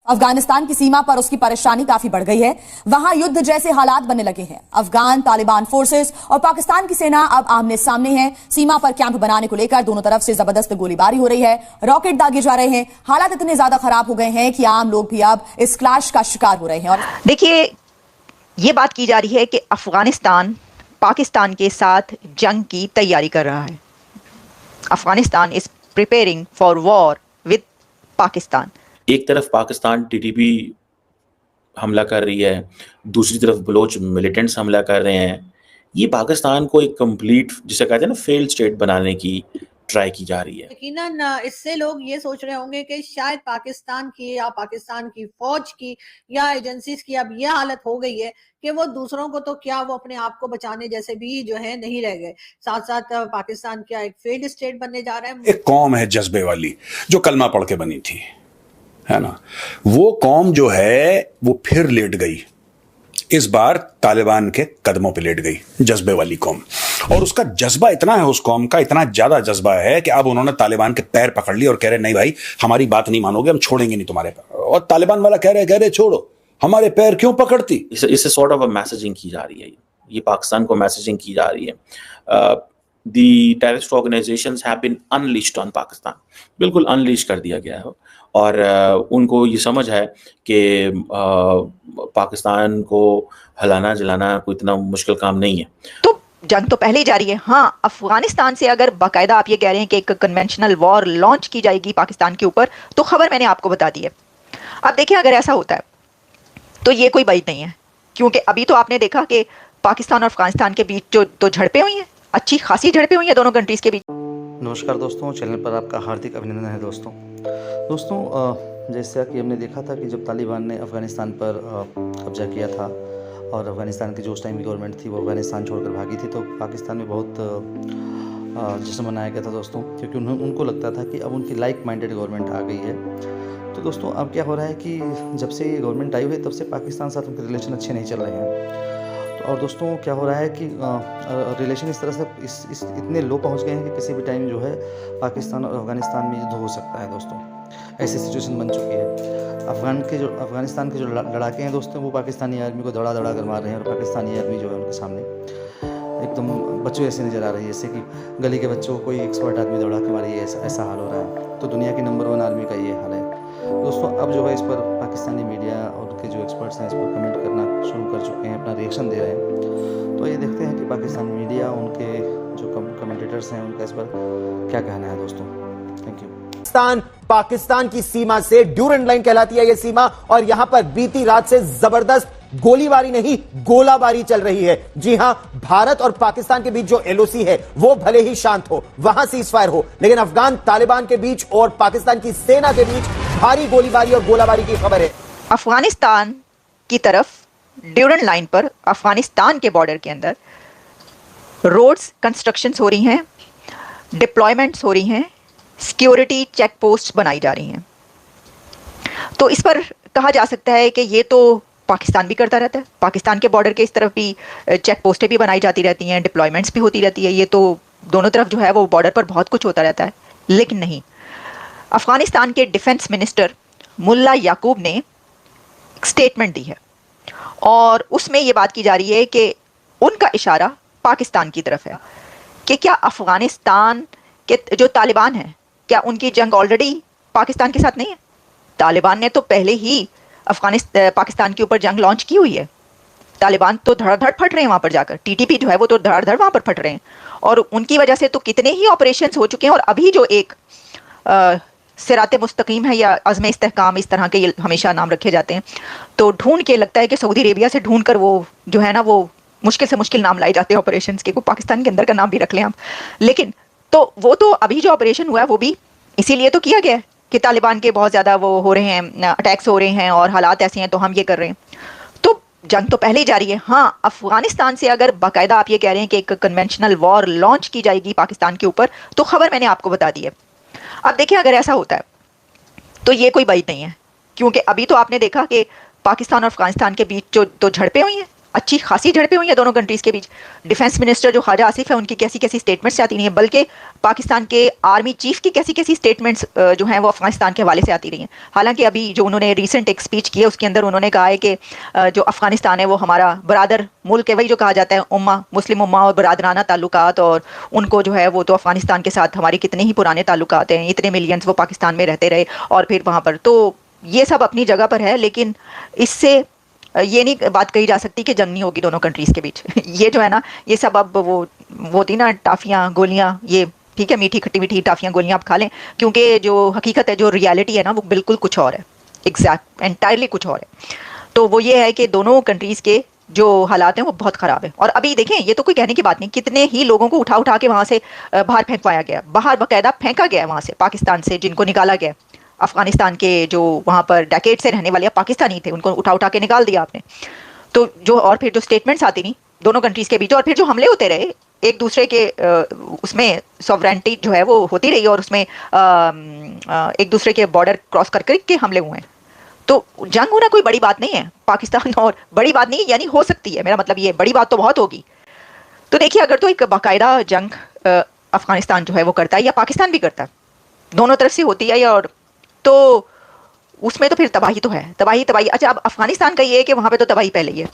अफगानिस्तान की सीमा पर उसकी परेशानी काफी बढ़ गई है। वहां युद्ध जैसे हालात बनने लगे हैं। अफगान तालिबान फोर्सेस और पाकिस्तान की सेना अब आमने सामने हैं। सीमा पर कैंप बनाने को लेकर दोनों तरफ से जबरदस्त गोलीबारी हो रही है, रॉकेट दागे जा रहे हैं। हालात इतने ज्यादा खराब हो गए हैं कि आम लोग भी अब इस क्लैश का शिकार हो रहे हैं। और देखिए, ये बात की जा रही है कि अफगानिस्तान पाकिस्तान के साथ जंग की तैयारी कर रहा है। Afghanistan is preparing for war with Pakistan. एक तरफ पाकिस्तान टीटीपी हमला कर रही है, दूसरी तरफ बलोच मिलिटेंट्स हमला कर रहे हैं। ये पाकिस्तान को एक कंप्लीट, जिसे कहते हैं ना, फेल्ड स्टेट बनाने की ट्राई की जा रही है। यकीनन इससे लोग ये सोच रहे होंगे कि शायद पाकिस्तान की या पाकिस्तान की फौज की या एजेंसीज की अब ये हालत हो गई है कि वो दूसरों को तो क्या, वो अपने आप को बचाने जैसे भी जो है नहीं रह गए। साथ साथ पाकिस्तान क्या एक फेल्ड स्टेट बनने जा रहा है। एक कौम है जज्बे वाली, जो कलमा पढ़ के बनी थी, है ना। वो कौम जो है वो फिर लेट गई, इस बार तालिबान के कदमों पे लेट गई, जज्बे वाली कौम। और उसका जज्बा इतना है, उस कौम का इतना ज्यादा जज्बा है कि अब उन्होंने तालिबान के पैर पकड़ लिए और कह रहे नहीं भाई, हमारी बात नहीं मानोगे, हम छोड़ेंगे नहीं तुम्हारे पैर। और तालिबान वाला कह रहे छोड़ो, हमारे पैर क्यों पकड़ती। इससे सॉर्ट ऑफ मैसेजिंग की जा रही है, ये पाकिस्तान को मैसेजिंग की जा रही है। The terrorist organisations have been unleashed on Pakistan, बिल्कुल अनलीश कर दिया गया है। और उनको ये समझ है कि पाकिस्तान को हिलाना जलाना कोई इतना मुश्किल काम नहीं है। तो जंग तो पहले ही जारी है। हाँ, अफगानिस्तान से अगर बाकायदा आप ये कह रहे हैं कि एक कन्वेंशनल वॉर लॉन्च की जाएगी पाकिस्तान के ऊपर, तो खबर मैंने आपको बता दी है। अब देखिए, अगर ऐसा होता है तो ये कोई बात नहीं है, क्योंकि अभी तो आपने देखा कि पाकिस्तान और अफगानिस्तान के बीच जो तो झड़पें हुई हैं, अच्छी खासी झड़पें हुई हैं दोनों कंट्रीज के बीच। नमस्कार दोस्तों, चैनल पर आपका हार्दिक अभिनंदन है। दोस्तों जैसा कि हमने देखा था कि जब तालिबान ने अफ़गानिस्तान पर कब्जा किया था और अफ़गानिस्तान की जो उस टाइम की गवर्नमेंट थी वो अफ़गानिस्तान छोड़कर भागी थी, तो पाकिस्तान में बहुत जश्न मनाया गया था दोस्तों, क्योंकि उनको लगता था कि अब उनकी लाइक माइंडेड गवर्नमेंट आ गई है। तो दोस्तों अब क्या हो रहा है कि जब से ये गवर्नमेंट आई हुई है तब से पाकिस्तान साथ उनके रिलेशन अच्छे नहीं चल रहे हैं। और दोस्तों क्या हो रहा है कि रिलेशन इस तरह से इस इतने लो पहुंच गए हैं कि किसी भी टाइम जो है पाकिस्तान और अफ़गानिस्तान में युद्ध हो सकता है दोस्तों। ऐसी सिचुएशन बन चुकी है। अफ़गानिस्तान के जो लड़ाके हैं दोस्तों, वो पाकिस्तानी आर्मी को दड़ा कर मार रहे हैं, और पाकिस्तानी आर्मी जो है उनके सामने एकदम बच्चों ऐसे नज़र आ रही है, जैसे कि गली के बच्चों को कोई एक्सपर्ट आदमी दौड़ा के मारे, ऐसा हाल हो रहा है। तो दुनिया की नंबर 1 आर्मी का ये हाल है दोस्तों। अब जो है इस पर पाकिस्तानी मीडिया और उनके जो एक्सपर्ट्स हैं इस पर कमेंट करना शुरू कर चुके हैं, अपना रिएक्शन दे रहे हैं। तो ये देखते हैं कि पाकिस्तानी मीडिया, उनके जो कमेंटेटर्स हैं, उनका इस पर क्या कहना है दोस्तों। Thank you. पाकिस्तान की सीमा से ड्यूरेंट लाइन कहलाती है यह सीमा, और यहां पर बीती रात से जबरदस्त गोलीबारी नहीं, गोलाबारी चल रही है। जी हां, भारत और पाकिस्तान के बीच जो एलओसी है वो भले ही शांत हो, वहां सीज फायर हो, लेकिन अफगान तालिबान के बीच और पाकिस्तान की सेना के बीच भारी गोलीबारी और गोलाबारी की खबर है। अफगानिस्तान की तरफ ड्यूरेंट लाइन पर, अफगानिस्तान के बॉर्डर के अंदर रोड्स कंस्ट्रक्शंस हो रही हैं, डिप्लॉयमेंट्स हो रही हैं, सिक्योरिटी चेक पोस्ट बनाई जा रही हैं। तो इस पर कहा जा सकता है कि ये तो पाकिस्तान भी करता रहता है। पाकिस्तान के बॉर्डर के इस तरफ भी चेक पोस्टें भी बनाई जाती रहती हैं, डिप्लॉयमेंट्स भी होती रहती है। ये तो दोनों तरफ जो है वो बॉर्डर पर बहुत कुछ होता रहता है। लेकिन नहीं, अफगानिस्तान के डिफेंस मिनिस्टर मुल्ला याकूब ने एक स्टेटमेंट दी है और उसमें ये बात की जा रही है कि उनका इशारा पाकिस्तान की तरफ है कि क्या अफगानिस्तान के जो तालिबान हैं, क्या उनकी जंग ऑलरेडी पाकिस्तान के साथ नहीं है। तालिबान ने तो पहले ही पाकिस्तान के ऊपर जंग लॉन्च की हुई है। तालिबान तो धड़ाधड़ फट रहे हैं वहाँ पर जाकर, टीटीपी जो है वो तो धड़ाधड़ वहाँ पर फट रहे हैं, और उनकी वजह से तो कितने ही ऑपरेशंस हो चुके हैं। और अभी जो एक सिराते मुस्तकीम है या अज़्म इस्तेहकाम, इस तरह के ये हमेशा नाम रखे जाते हैं, तो ढूंढ के लगता है कि सऊदी अरेबिया से ढूंढ कर वो जो है ना वो मुश्किल से मुश्किल नाम लाए जाते हैं ऑपरेशंस के, को पाकिस्तान के अंदर का नाम भी रख लें आप। लेकिन तो वो तो अभी जो ऑपरेशन हुआ है वो भी इसीलिए तो किया गया है कि तालिबान के बहुत ज़्यादा वो हो रहे हैं, अटैक्स हो रहे हैं और हालात ऐसे हैं, तो हम ये कर रहे हैं। तो जंग तो पहले ही जारी है। हाँ, अफगानिस्तान से अगर बाकायदा आप ये कह रहे हैं कि एक कन्वेंशनल वॉर लॉन्च की जाएगी पाकिस्तान के ऊपर, तो खबर मैंने आपको बता दी है। अब देखिए, अगर ऐसा होता है तो ये कोई बात नहीं है, क्योंकि अभी तो आपने देखा कि पाकिस्तान और अफगानिस्तान के बीच जो तो झड़पें हुई हैं, अच्छी खासी झड़पें हुई हैं दोनों कंट्रीज के बीच। डिफेंस मिनिस्टर जो ख्वाजा आसिफ है उनकी कैसी कैसी स्टेटमेंट्स आती रही हैं, बल्कि पाकिस्तान के आर्मी चीफ की कैसी कैसी स्टेटमेंट्स जो हैं वो अफगानिस्तान के हवाले से आती रही हैं। हालांकि अभी जो उन्होंने रिसेंट एक स्पीच की है उसके अंदर उन्होंने कहा है कि जो अफगानिस्तान है वो हमारा बरादर मुल्क है, वही जो कहा जाता है उम्मा, मुस्लिम उम्मा और बरादराना ताल्लुकात, और उनको जो है वो तो अफगानिस्तान के साथ हमारे कितने ही पुराने ताल्लुकात हैं, इतने मिलियंस वो पाकिस्तान में रहते रहे और फिर वहाँ पर, तो ये सब अपनी जगह पर है। लेकिन इससे ये नहीं बात कही जा सकती कि जंग नहीं होगी दोनों कंट्रीज के बीच। ये जो है ना, ये सब अब वो थी ना टाफियाँ गोलियाँ, ये ठीक है, मीठी खट्टी मीठी टाफियाँ गोलियाँ आप खा लें, क्योंकि जो हकीकत है, जो रियलिटी है ना, वो बिल्कुल कुछ और है, एग्जैक्ट एंटायरली कुछ और है। तो वो ये है कि दोनों कंट्रीज के जो हालात हैं वो बहुत ख़राब है। और अभी देखें, ये तो कोई कहने की बात नहीं, कितने ही लोगों को उठा उठा के वहाँ से बाहर फेंकवाया गया, बाहर बाकायदा फेंका गया वहाँ से, पाकिस्तान से जिनको निकाला गया। अफगानिस्तान के जो वहाँ पर डेकेड से रहने वाले पाकिस्तानी थे उनको उठा उठा के निकाल दिया आपने। तो जो और फिर जो स्टेटमेंट्स आती रही दोनों कंट्रीज़ के बीच, और फिर जो हमले होते रहे एक दूसरे के, उसमें सॉवरेंटी जो है वो होती रही, और उसमें एक दूसरे के बॉर्डर क्रॉस करके हमले हुए हैं। तो जंग होना कोई बड़ी बात नहीं है पाकिस्तान, और बड़ी बात नहीं यानी हो सकती है, मेरा मतलब ये बड़ी बात तो बहुत होगी। तो देखिए, अगर तो एक बाकायदा जंग अफगानिस्तान जो है वो करता है, या पाकिस्तान भी करता है, दोनों तरफ से होती है, और तो उसमें तो फिर तबाही तो है, तबाही तबाही। अच्छा, अब अफगानिस्तान का ये है कि वहाँ पे तो तबाही पहले ही है,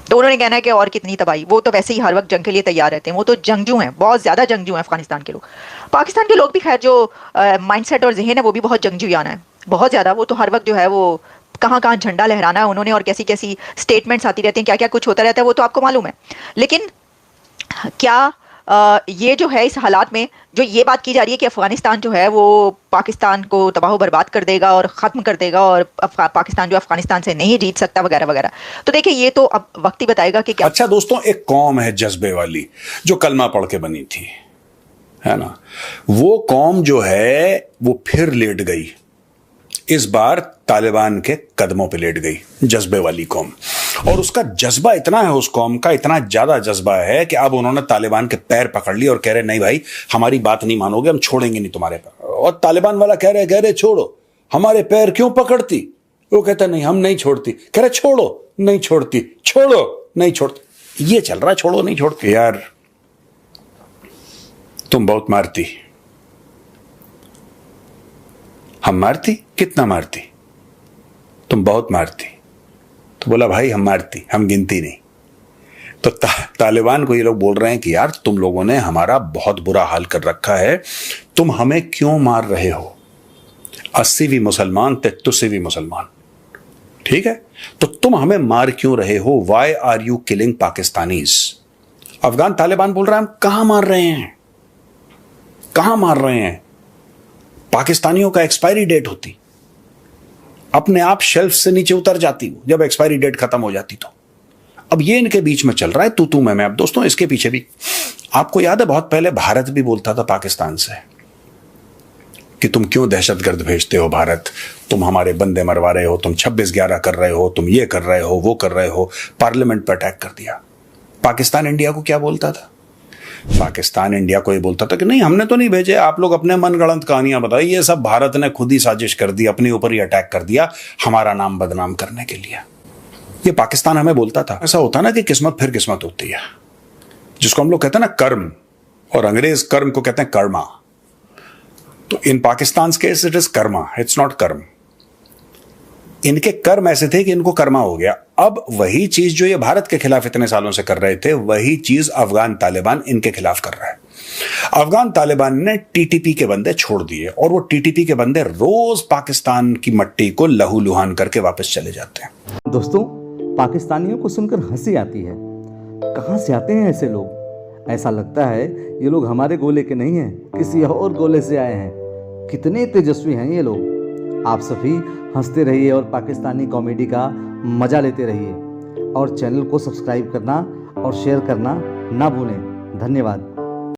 तो उन्होंने कहना है कि और कितनी तबाही, वो तो वैसे ही हर वक्त जंग के लिए तैयार रहते हैं, वो तो जंगजू हैं, बहुत ज़्यादा जंगजू हैं अफगानिस्तान के लोग। पाकिस्तान के लोग भी खैर जो माइंडसेट और जहन है वो भी बहुत जंगजूयाना है, बहुत ज़्यादा। वो तो हर वक्त जो है वो कहाँ कहाँ झंडा लहराना है उन्होंने, और कैसी कैसी स्टेटमेंट्स आती रहती हैं, क्या क्या कुछ होता रहता है, वो तो आपको मालूम है। लेकिन क्या ये जो है इस हालात में जो ये बात की जा रही है कि अफगानिस्तान जो है वो पाकिस्तान को तबाह बर्बाद कर देगा और ख़त्म कर देगा, और पाकिस्तान जो अफगानिस्तान से नहीं जीत सकता वगैरह वगैरह, तो देखिए ये तो अब वक्त ही बताएगा कि क्या। अच्छा दोस्तों, एक कौम है जज्बे वाली जो कलमा पढ़ के बनी थी, है ना, वो कौम जो है वो फिर लेट गई, इस बार तालिबान के कदमों पे लेट गई, जज्बे वाली कौम। और उसका जज्बा इतना है, उस कौम का इतना ज्यादा जज्बा है कि अब उन्होंने तालिबान के पैर पकड़ लिए और कह रहे नहीं भाई, हमारी बात नहीं मानोगे, हम छोड़ेंगे नहीं तुम्हारे पैर। और तालिबान वाला कह रहे छोड़ो, हमारे पैर क्यों पकड़ती? वो कहता नहीं, हम नहीं छोड़ती। कह रहे छोड़ो, नहीं छोड़ती, छोड़ो, नहीं छोड़ती। ये चल रहा, छोड़ो नहीं छोड़ती। यार तुम बहुत मारती, हम मारती, कितना मारती? तुम बहुत मारती। तो बोला भाई हम मारती, हम गिनती नहीं। तो तालिबान को ये लोग बोल रहे हैं कि यार तुम लोगों ने हमारा बहुत बुरा हाल कर रखा है, तुम हमें क्यों मार रहे हो? 80 भी मुसलमान, 33 भी मुसलमान, ठीक है, तो तुम हमें मार क्यों रहे हो? Why are you killing Pakistanis? Afghan Taliban बोल रहा है हम कहां मार रहे हैं, कहां मार रहे हैं? पाकिस्तानियों का एक्सपायरी डेट होती, अपने आप शेल्फ से नीचे उतर जाती जब एक्सपायरी डेट खत्म हो जाती। तो अब ये इनके बीच में चल रहा है तू मैं। अब दोस्तों इसके पीछे भी आपको याद है, बहुत पहले भारत भी बोलता था पाकिस्तान से कि तुम क्यों दहशतगर्द भेजते हो भारत, तुम हमारे बंदे मरवा रहे हो, तुम 26/11 कर रहे हो, तुम ये कर रहे हो, वो कर रहे हो, पार्लियामेंट पर अटैक कर दिया। पाकिस्तान इंडिया को क्या बोलता था? पाकिस्तान इंडिया को ये बोलता था कि नहीं हमने तो नहीं भेजे, आप लोग अपने मनगढ़ंत कहानियां बताइए, ये सब भारत ने खुद ही साजिश कर दी, अपने ऊपर ही अटैक कर दिया हमारा नाम बदनाम करने के लिए। ये पाकिस्तान हमें बोलता था। ऐसा होता ना कि किस्मत फिर किस्मत होती है, जिसको हम लोग कहते हैं ना कर्म, और अंग्रेज कर्म को कहते हैं कर्मा। तो in Pakistan case it is karma, it's not कर्म। इनके कर्म ऐसे थे कि इनको कर्मा हो गया। अब वही चीज जो ये भारत के खिलाफ इतने सालों से कर रहे थे, वही चीज अफगान तालिबान इनके खिलाफ कर रहा है। अफगान तालिबान ने टीटीपी के बंदे छोड़ दिए, और वो टीटीपी के बंदे रोज पाकिस्तान की मट्टी को लहूलुहान करके वापस चले जाते हैं। दोस्तों, पाकिस्तानियों को सुनकर हंसी आती है। कहाँ से आते हैं ऐसे लोग? ऐसा लगता है ये लोग हमारे गोले के नहीं हैं, किसी और गोले से आए हैं। कितने तेजस्वी हैं ये लोग। आप सभी हंसते रहिए और पाकिस्तानी कॉमेडी का मज़ा लेते रहिए, और चैनल को सब्सक्राइब करना और शेयर करना ना भूलें। धन्यवाद।